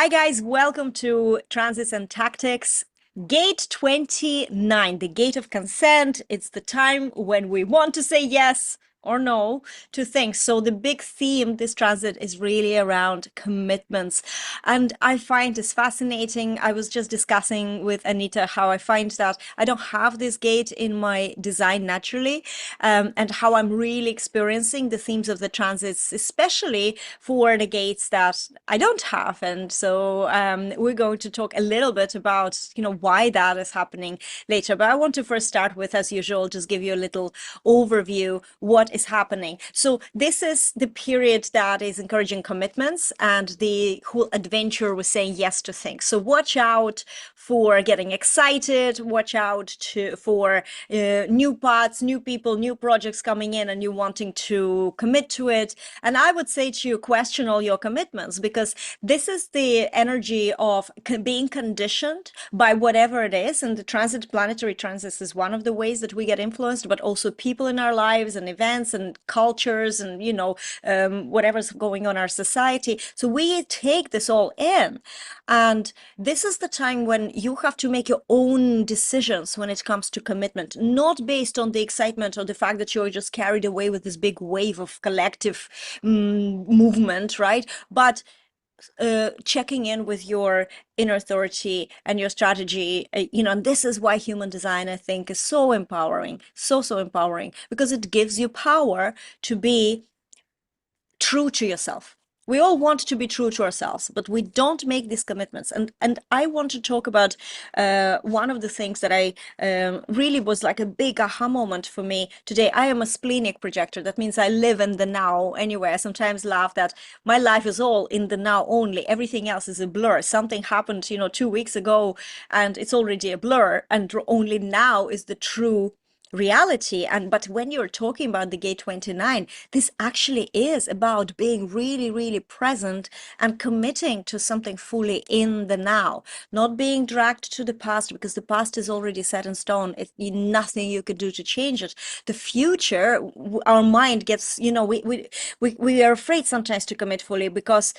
Hi, guys. Welcome to Transits and Tactics. Gate 29, the gate of consent. It's the time when we want to say yes or no to things. So, the big theme this transit is really around commitments. And I find this fascinating. I was just discussing with Anita how I find that I don't have this gate in my design naturally, and how I'm really experiencing the themes of the transits, especially for the gates that I don't have. And so we're going to talk a little bit about, why that is happening later. But I want to first start with, as usual, just give you a little overview what is happening. So this is the period that is encouraging commitments and the whole adventure with saying yes to things. So watch out for getting excited, watch out for new paths, new people, new projects coming in and you wanting to commit to it. And I would say to you, question all your commitments, because this is the energy of being conditioned by whatever it is. And the planetary transits is one of the ways that we get influenced, but also people in our lives and events and cultures and, whatever's going on in our society. So we take this all in. And this is the time when you have to make your own decisions when it comes to commitment, not based on the excitement or the fact that you're just carried away with this big wave of collective movement, right? But checking in with your inner authority and your strategy, and this is why human design, I think, is so empowering, so empowering, because it gives you power to be true to yourself. We all want to be true to ourselves, but we don't make these commitments. And I want to talk about one of the things that I really was like a big aha moment for me today. I am a splenic projector. That means I live in the now anyway. I sometimes laugh that my life is all in the now only. Everything else is a blur. Something happened, 2 weeks ago, and it's already a blur. And only now is the true reality. But when you're talking about the gate 29, this actually is about being really present and committing to something fully in the now, not being dragged to the past, because the past is already set in stone. It's nothing you could do to change it. The future, our mind gets, we are afraid sometimes to commit fully, because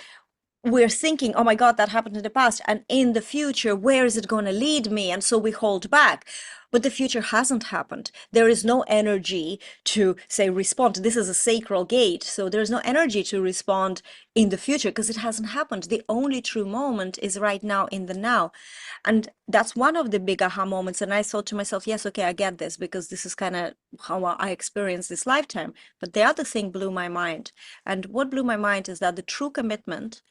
we're thinking, oh my God, that happened in the past. And in the future, where is it going to lead me? And so we hold back. But the future hasn't happened. There is no energy to say respond. This is a sacral gate. So there's no energy to respond in the future because it hasn't happened. The only true moment is right now in the now. And that's one of the big aha moments. And I thought to myself, yes, okay, I get this, because this is kind of how I experience this lifetime. But the other thing blew my mind. And what blew my mind is that the true commitment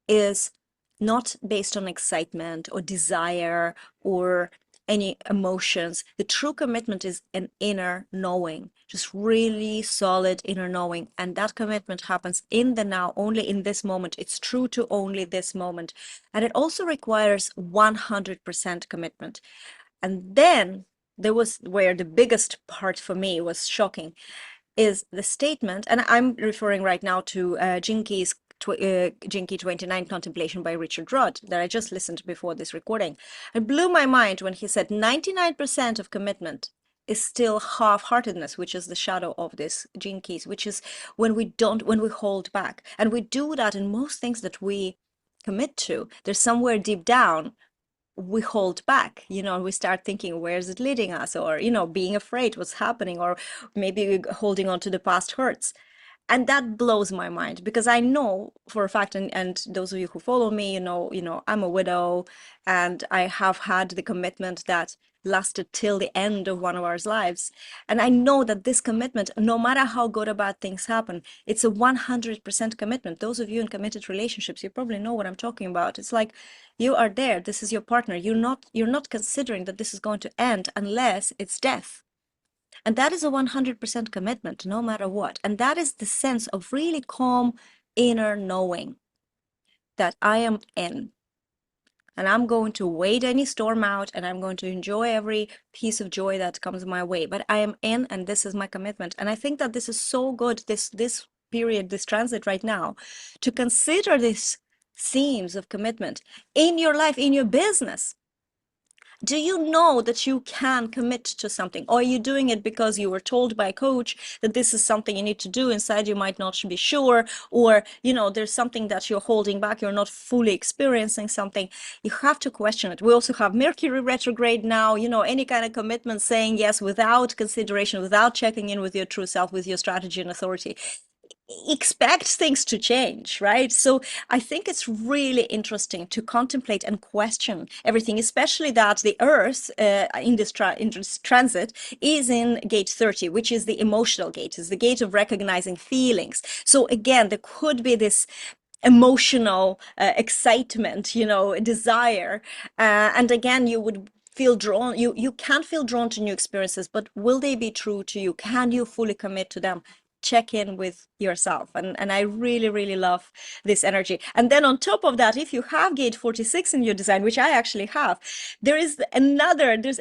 is not based on excitement or desire or any emotions. The true commitment is an inner knowing, just really solid inner knowing. And that commitment happens in the now, only in this moment. It's true to only this moment. And it also requires 100% commitment. And then there was where the biggest part for me was shocking, is the statement, and I'm referring right now to Jinky 29 Contemplation by Richard Rudd that I just listened to before this recording. It blew my mind when he said 99% of commitment is still half-heartedness, which is the shadow of this Jinkies, which is when we hold back. And we do that in most things that we commit to. There's somewhere deep down we hold back, we start thinking, where is it leading us? Or, being afraid what's happening, or maybe holding on to the past hurts. And that blows my mind, because I know for a fact, and those of you who follow me, I'm a widow, and I have had the commitment that lasted till the end of one of our lives. And I know that this commitment, no matter how good or bad things happen, it's a 100% commitment. Those of you in committed relationships, you probably know what I'm talking about. It's like you are there. This is your partner. You're not considering that this is going to end unless it's death. And that is a 100% commitment, no matter what. And that is the sense of really calm inner knowing that I am in. And I'm going to wait any storm out, and I'm going to enjoy every piece of joy that comes my way. But I am in, and this is my commitment. And I think that this is so good, this period, this transit right now, to consider these themes of commitment in your life, in your business. Do you know that you can commit to something? Or are you doing it because you were told by a coach that this is something you need to do? Inside you might not be sure, or there's something that you're holding back, you're not fully experiencing something. You have to question it. We also have Mercury retrograde now, any kind of commitment saying yes without consideration, without checking in with your true self, with your strategy and authority, expect things to change, right? So I think it's really interesting to contemplate and question everything, especially that the Earth in this transit is in gate 30, which is the emotional gate, is the gate of recognizing feelings. So again, there could be this emotional excitement, desire, and again, you would feel drawn. You can feel drawn to new experiences, but will they be true to you? Can you fully commit to them? Check in with yourself, and I really love this energy. And then on top of that, if you have gate 46 in your design, which I actually have, there's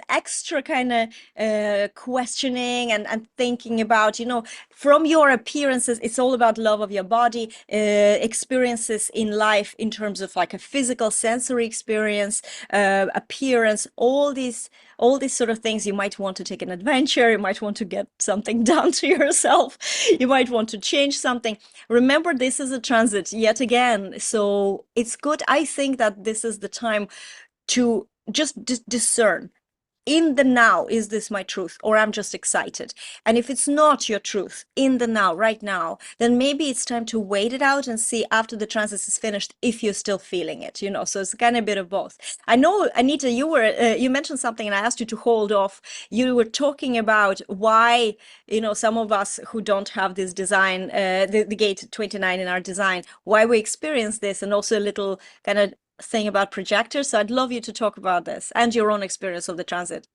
extra kind of questioning and thinking about, from your appearances. It's all about love of your body, experiences in life in terms of like a physical sensory experience, appearance, all these sort of things. You might want to take an adventure, you might want to get something done to yourself, you might want to change something. Remember, this is a transit yet again, so it's good. I think that this is the time to just discern in the now, is this my truth, or I'm just excited? And if it's not your truth in the now, right now, then maybe it's time to wait it out and see after the transit is finished if you're still feeling it, so it's kind of a bit of both. I know, Anita, you mentioned something and I asked you to hold off. You were talking about why, some of us who don't have this design, the gate 29 in our design, why we experience this, and also a little kind of thing about projectors. So I'd love you to talk about this and your own experience of the transit.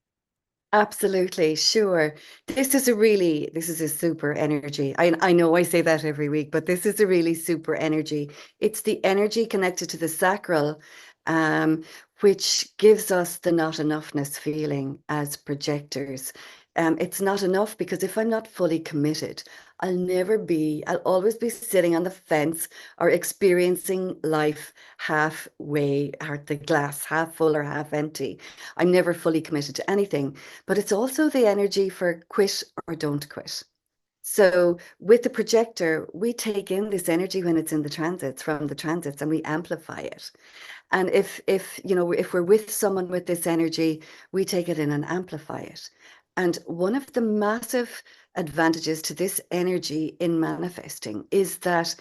Absolutely, sure. This is a super energy. I know I say that every week, but this is a really super energy. It's the energy connected to the sacral, um, which gives us the not enoughness feeling as projectors. It's not enough because if I'm not fully committed, I'll always be sitting on the fence or experiencing life halfway, or the glass half full or half empty. I'm never fully committed to anything. But it's also the energy for quit or don't quit. So with the projector, we take in this energy when it's in the transits, from the transits, and we amplify it. And if we're with someone with this energy, we take it in and amplify it. And one of the massive advantages to this energy in manifesting is that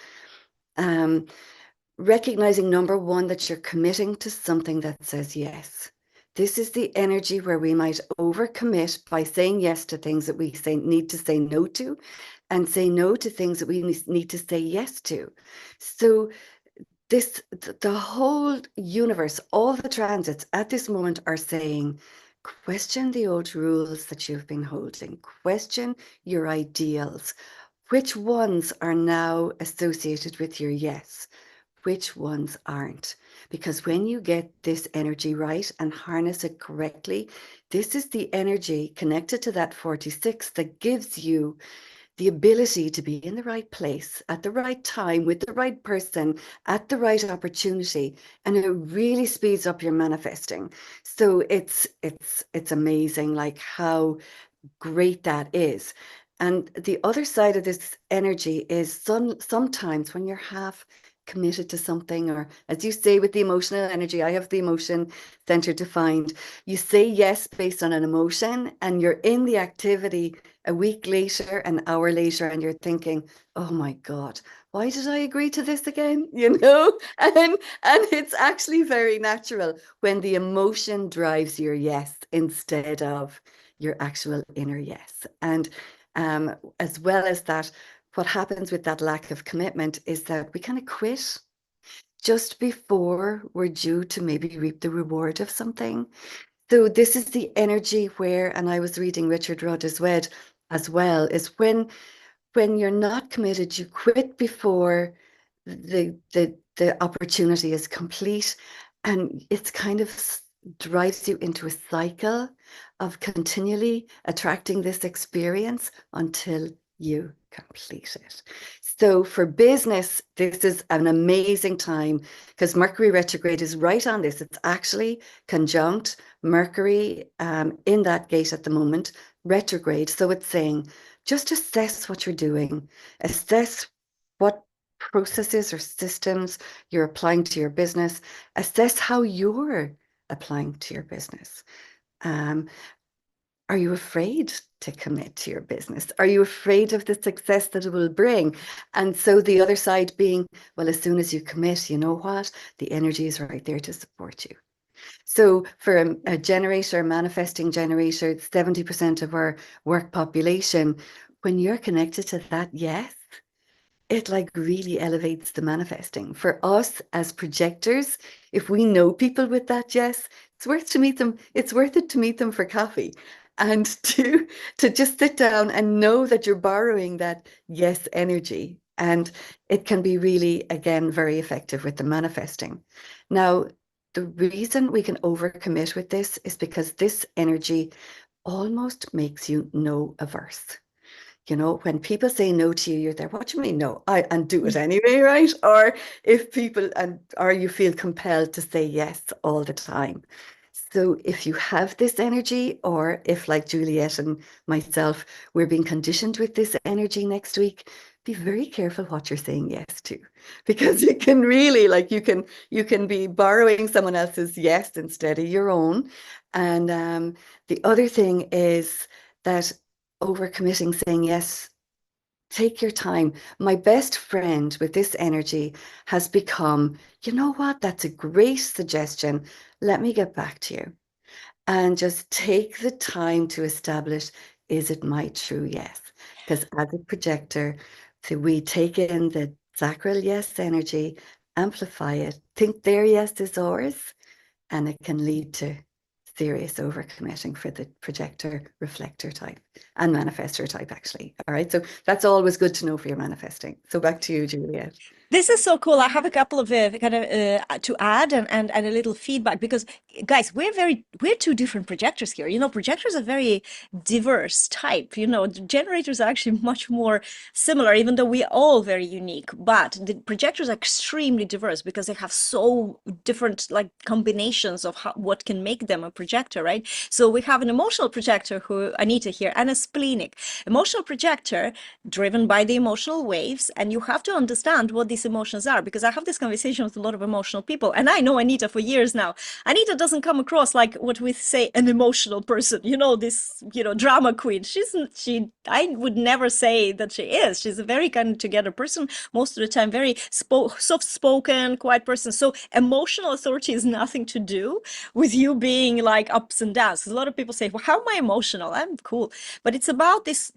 um, recognizing, number one, that you're committing to something that says yes. This is the energy where we might overcommit by saying yes to things that we need to say no to, and say no to things that we need to say yes to. So the whole universe, all the transits at this moment are saying, question the old rules that you've been holding, question your ideals. Which ones are now associated with your yes? Which ones aren't? Because when you get this energy right and harness it correctly, this is the energy connected to that 46 that gives you the ability to be in the right place at the right time with the right person at the right opportunity, and it really speeds up your manifesting. So it's amazing, like how great that is. And the other side of this energy is sometimes when you're half committed to something, or as you say with the emotional energy, I have the emotion center defined. You say yes based on an emotion, and you're in the activity a week later, an hour later, and you're thinking, oh my God, why did I agree to this again? And it's actually very natural when the emotion drives your yes instead of your actual inner yes. And as well as that, what happens with that lack of commitment is that we kind of quit just before we're due to maybe reap the reward of something. So this is the energy where, and I was reading Richard Rudd as well, is when you're not committed, you quit before the opportunity is complete, and it's kind of drives you into a cycle of continually attracting this experience until you complete it. So for business, this is an amazing time because Mercury retrograde is right on this. It's actually conjunct Mercury in that gate at the moment, retrograde. So it's saying just assess what you're doing, assess what processes or systems you're applying to your business, assess how you're applying to your business. Um, are you afraid to commit to your business? Are you afraid of the success that it will bring? And so the other side being, well, as soon as you commit, you know what? The energy is right there to support you. So for a generator, manifesting generator, 70% of our work population, when you're connected to that, yes, it like really elevates the manifesting. For us as projectors, if we know people with that yes, it's worth to meet them. It's worth it to meet them for coffee and to just sit down and know that you're borrowing that yes energy. And it can be really, again, very effective with the manifesting. Now, the reason we can overcommit with this is because this energy almost makes you no averse. You know, when people say no to you, you're there, what do you mean no? And do it anyway, right? Or if people or you feel compelled to say yes all the time. So if you have this energy, or if like Juliet and myself, we're being conditioned with this energy next week, be very careful what you're saying yes to. Because you can really like you can be borrowing someone else's yes instead of your own. And the other thing is that overcommitting, saying yes, take your time. My best friend with this energy has become, you know what? That's a great suggestion. Let me get back to you. And just take the time to establish, is it my true yes? Because as a projector, so we take in the sacral yes energy, amplify it, think their yes is ours, and it can lead to serious overcommitting for the projector, reflector type, and manifestor type, actually. All right. So that's always good to know for your manifesting. So back to you, Juliet. This is so cool. I have a couple of kind of to add and a little feedback because guys, we're two different projectors here. You know, projectors are very diverse type. You know, generators are actually much more similar, even though we are all very unique. But the projectors are extremely diverse because they have so different like combinations of what can make them a projector, right? So we have an emotional projector who Anita here, and a splenic emotional projector driven by the emotional waves, and you have to understand what these emotions are, because I have this conversation with a lot of emotional people, and I know Anita for years now. Anita doesn't come across like what we say an emotional person, you know, this, you know, drama queen. I would never say that she is. She's a very kind of together person, most of the time very soft spoken, quiet person. So emotional authority is nothing to do with you being like ups and downs. A lot of people say, well, how am I emotional? I'm cool. But it's about this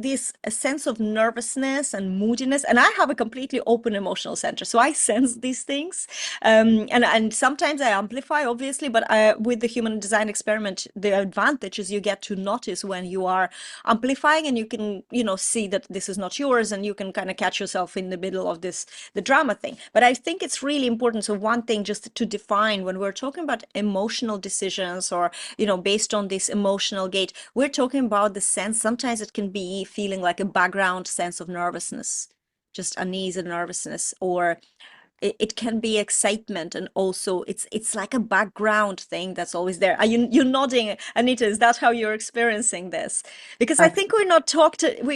a sense of nervousness and moodiness. And I have a completely open emotional center, so I sense these things. And sometimes I amplify, obviously, but with the human design experiment, the advantage is you get to notice when you are amplifying, and you can, you know, see that this is not yours, and you can kind of catch yourself in the middle of the drama thing. But I think it's really important. So one thing just to define when we're talking about emotional decisions, or, you know, based on this emotional gate, we're talking about the sense. Sometimes it can be feeling like a background sense of nervousness, just unease and nervousness, or it can be excitement, and also it's like a background thing that's always there. Are you're nodding, Anita? Is that how you're experiencing this? Because I think we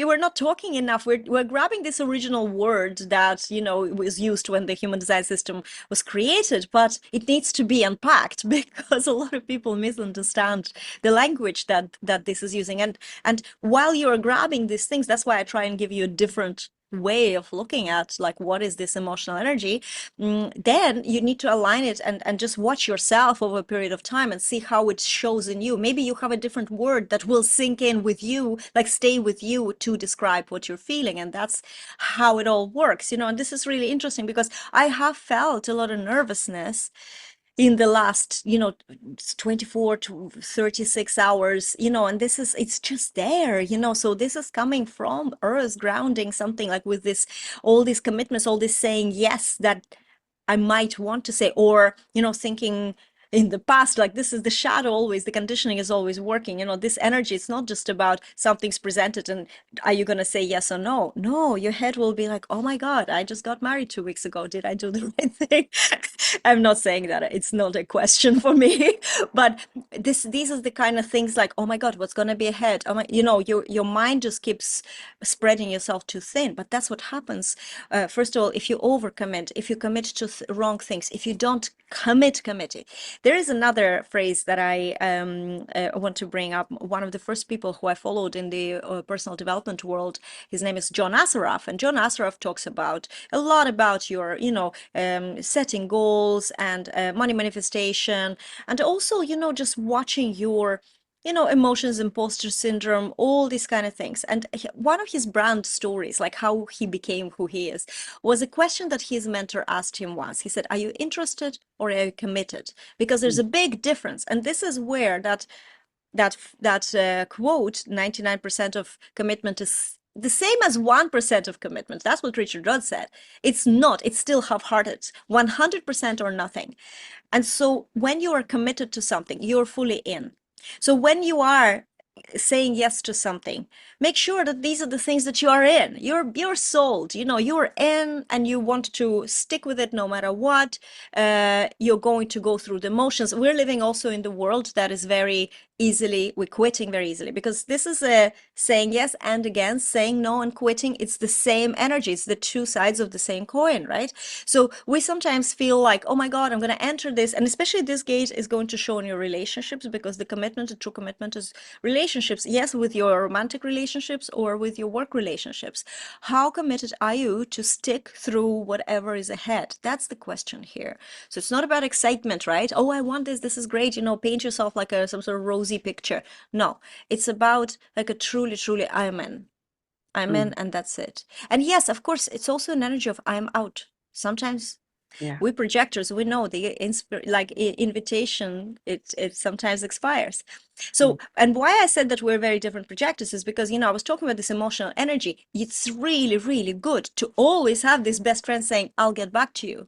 were not talking enough. We're grabbing this original word that, you know, was used when the human design system was created, but it needs to be unpacked because a lot of people misunderstand the language that this is using. And while you're grabbing these things, that's why I try and give you a different way of looking at like what is this emotional energy. Then you need to align it and just watch yourself over a period of time and see how it shows in you. Maybe you have a different word that will sink in with you, like stay with you to describe what you're feeling, and that's how it all works, you know. And this is really interesting because I have felt a lot of nervousness in the last, you know, 24 to 36 hours, you know, and it's just there, you know. So this is coming from earth grounding something, like with this, all these commitments, all this saying yes that I might want to say, or, you know, thinking in the past. Like, this is the shadow always, the conditioning is always working. This energy, it's not just about something's presented and are you going to say yes or no? No, your head will be like, oh my God, I just got married 2 weeks ago. Did I do the right thing? I'm not saying that it's not a question for me, but these are the kind of things like, oh my God, what's going to be ahead? Oh my, your mind just keeps spreading yourself too thin. But that's what happens. First of all, if you overcommit, if you commit to wrong things, if you don't commit it. There is another phrase that I want to bring up. One of the first people who I followed in the personal development world, his name is John Assaraf, and John Assaraf talks about a lot about your, setting goals and money manifestation, and also, just watching your emotions, imposter syndrome, all these kind of things. And one of his brand stories, like how he became who he is, was a question that his mentor asked him once. He said, are you interested or are you committed? Because there's a big difference. And this is where that quote, 99% of commitment is the same as 1% of commitment. That's what Richard Rudd said. It's not, it's still half-hearted, 100% or nothing. And so when you are committed to something, you're fully in. So when you are saying yes to something, make sure that these are the things that you are in. You're sold, you're in and you want to stick with it no matter what. You're going to go through the motions. We're living also in the world that is very easily, we're quitting very easily, because this is a saying yes and again, saying no and quitting. It's the same energy. It's the two sides of the same coin, right? So we sometimes feel like, oh my God, I'm going to enter this. And especially this gate is going to show in your relationships, because the commitment, the true commitment is relationships. Yes, with your romantic relationships or with your work relationships. How committed are you to stick through whatever is ahead? That's the question here. So it's not about excitement, right? Oh, I want this. This is great. Paint yourself like some sort of rosy picture. No, it's about like a truly, truly, I'm in. I'm in, Mm. and that's it. And yes, of course, it's also an energy of I'm out. Sometimes Yeah. we projectors, we know the invitation, it sometimes expires. Mm. So, and why I said that we're very different projectors is because, I was talking about this emotional energy. It's really, really good to always have this best friend saying, I'll get back to you,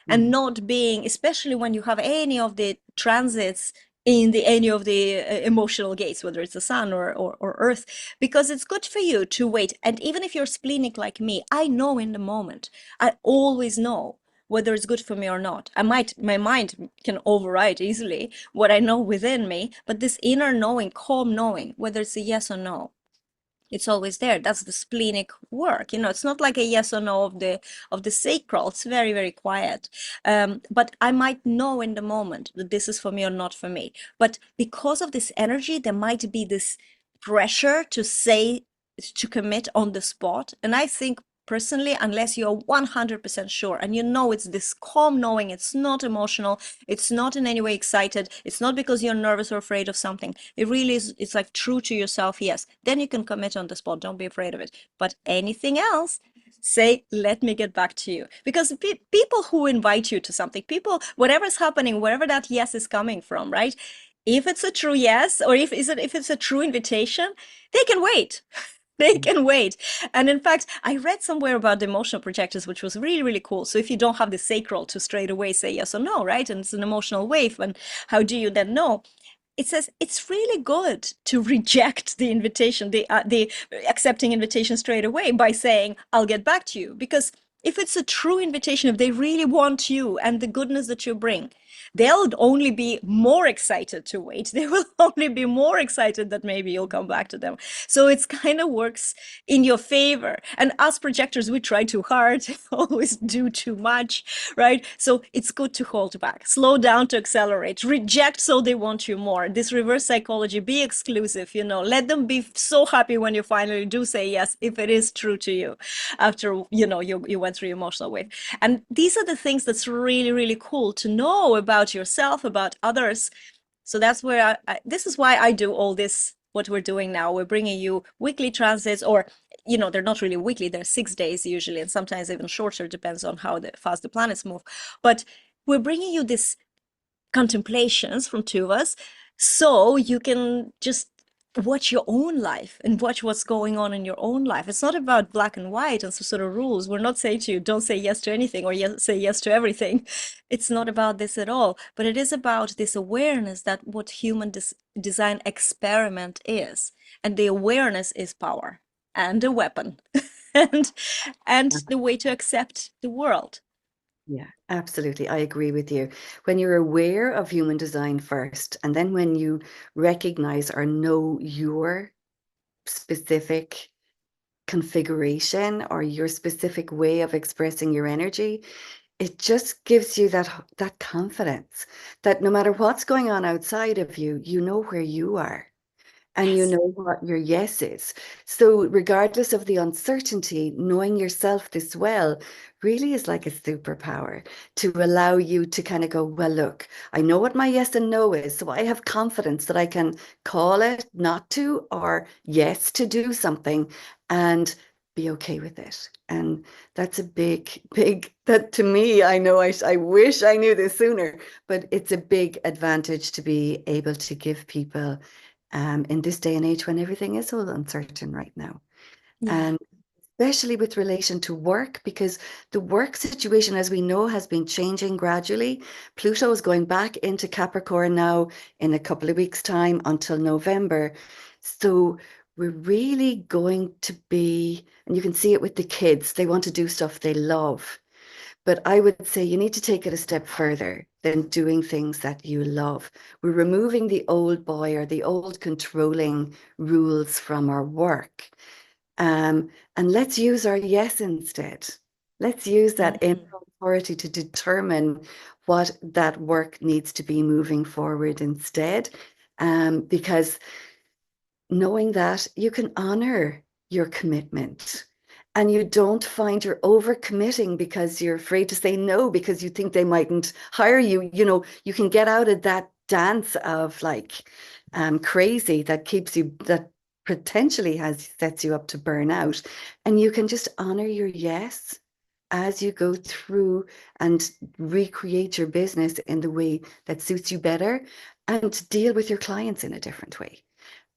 and Mm. not being, especially when you have any of the transits in any of the emotional gates, whether it's the sun or earth, because it's good for you to wait. And even if you're splenic like me, I know in the moment, I always know whether it's good for me or not. My mind can override easily what I know within me, but this inner knowing, calm knowing, whether it's a yes or no, it's always there. That's the splenic work. It's not like a yes or no of the sacral. It's very, very quiet. But I might know in the moment that this is for me or not for me. But because of this energy, there might be this pressure to say, to commit on the spot. And I think personally, unless you're 100% sure and it's this calm knowing, it's not emotional, it's not in any way excited, it's not because you're nervous or afraid of something, it really is, it's like true to yourself, yes, then you can commit on the spot. Don't be afraid of it. But anything else, say, let me get back to you. Because people who invite you to something, people, whatever's happening, wherever that yes is coming from, right? If it's a true yes, or if it's a true invitation, they can wait. They can wait. And in fact, I read somewhere about the emotional projectors, which was really, really cool. So if you don't have the sacral to straight away say yes or no, right? And it's an emotional wave, and how do you then know? It says it's really good to reject the invitation, the accepting invitation straight away by saying, I'll get back to you. Because if it's a true invitation, if they really want you and the goodness that you bring, they'll only be more excited to wait. They will only be more excited that maybe you'll come back to them. So it's kind of works in your favor. And us projectors, we try too hard, always do too much, right? So it's good to hold back, slow down to accelerate, reject so they want you more. This reverse psychology, be exclusive, let them be so happy when you finally do say yes, if it is true to you after, you went through emotional wave. And these are the things that's really, really cool to know about yourself, about others. So that's where this is why I do all this, what we're doing now. We're bringing you weekly transits, or, they're not really weekly, they're 6 days usually, and sometimes even shorter, depends on how fast the planets move. But we're bringing you this contemplations from two of us, so you can just watch your own life and watch what's going on in your own life. It's not about black and white and some sort of rules. We're not saying to you, don't say yes to anything or yes, say yes to everything. It's not about this at all. But it is about this awareness that what human design experiment is. And the awareness is power and a weapon and the way to accept the world. Yeah, absolutely. I agree with you. When you're aware of human design first, and then when you recognize or know your specific configuration or your specific way of expressing your energy, it just gives you that confidence that no matter what's going on outside of you, you know where you are and you Yes. know what your yes is. So, regardless of the uncertainty, knowing yourself this well really is like a superpower to allow you to kind of go, well, look, I know what my yes and no is. So, I have confidence that I can call it not to or yes to do something and be okay with it. And that's a big, big, that to me, I know I wish I knew this sooner, but it's a big advantage to be able to give people in this day and age when everything is so uncertain right now. Yeah. And especially with relation to work, because the work situation, as we know, has been changing gradually. Pluto is going back into Capricorn now in a couple of weeks' time until November. So we're really going to be, and you can see it with the kids, they want to do stuff they love. But I would say you need to take it a step further than doing things that you love. We're removing the old boy or the old controlling rules from our work. And let's use our yes instead. Let's use that inner Mhm. authority to determine what that work needs to be moving forward instead. Because knowing that you can honor your commitment and you don't find you're overcommitting because you're afraid to say no because you think they mightn't hire you. You know, you can get out of that dance of like crazy that keeps you, that potentially has sets you up to burn out. And you can just honor your yes as you go through and recreate your business in the way that suits you better and deal with your clients in a different way.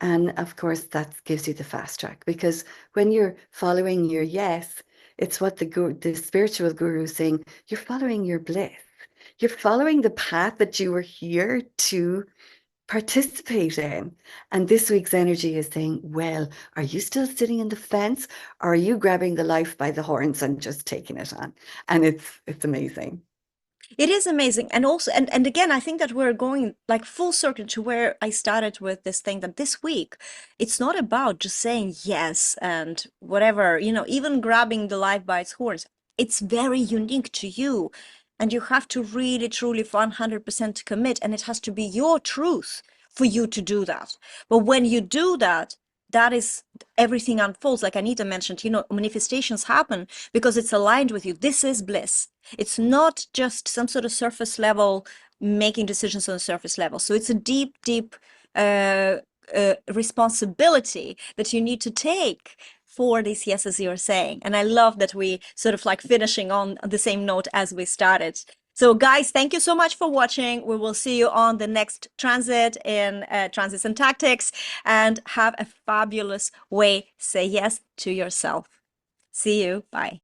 And of course, that gives you the fast track because when you're following your yes, it's what the spiritual guru is saying, you're following your bliss. You're following the path that you were here to participate in. And this week's energy is saying, well, are you still sitting in the fence or are you grabbing the life by the horns and just taking it on? And it's amazing. It is amazing. And also, and again, I think that we're going like full circle to where I started with this thing that this week, it's not about just saying yes and whatever, even grabbing the life by its horns. It's very unique to you. And you have to really, truly 100% commit. And it has to be your truth for you to do that. But when you do that, that is everything unfolds. Like Anita mentioned, manifestations happen because it's aligned with you. This is bliss. It's not just some sort of surface level making decisions on a surface level. So it's a deep, deep responsibility that you need to take for these yeses you're saying. And I love that we sort of like finishing on the same note as we started. So guys, thank you so much for watching. We will see you on the next transit in Transits and Tactics, and have a fabulous way. Say yes to yourself. See you. Bye.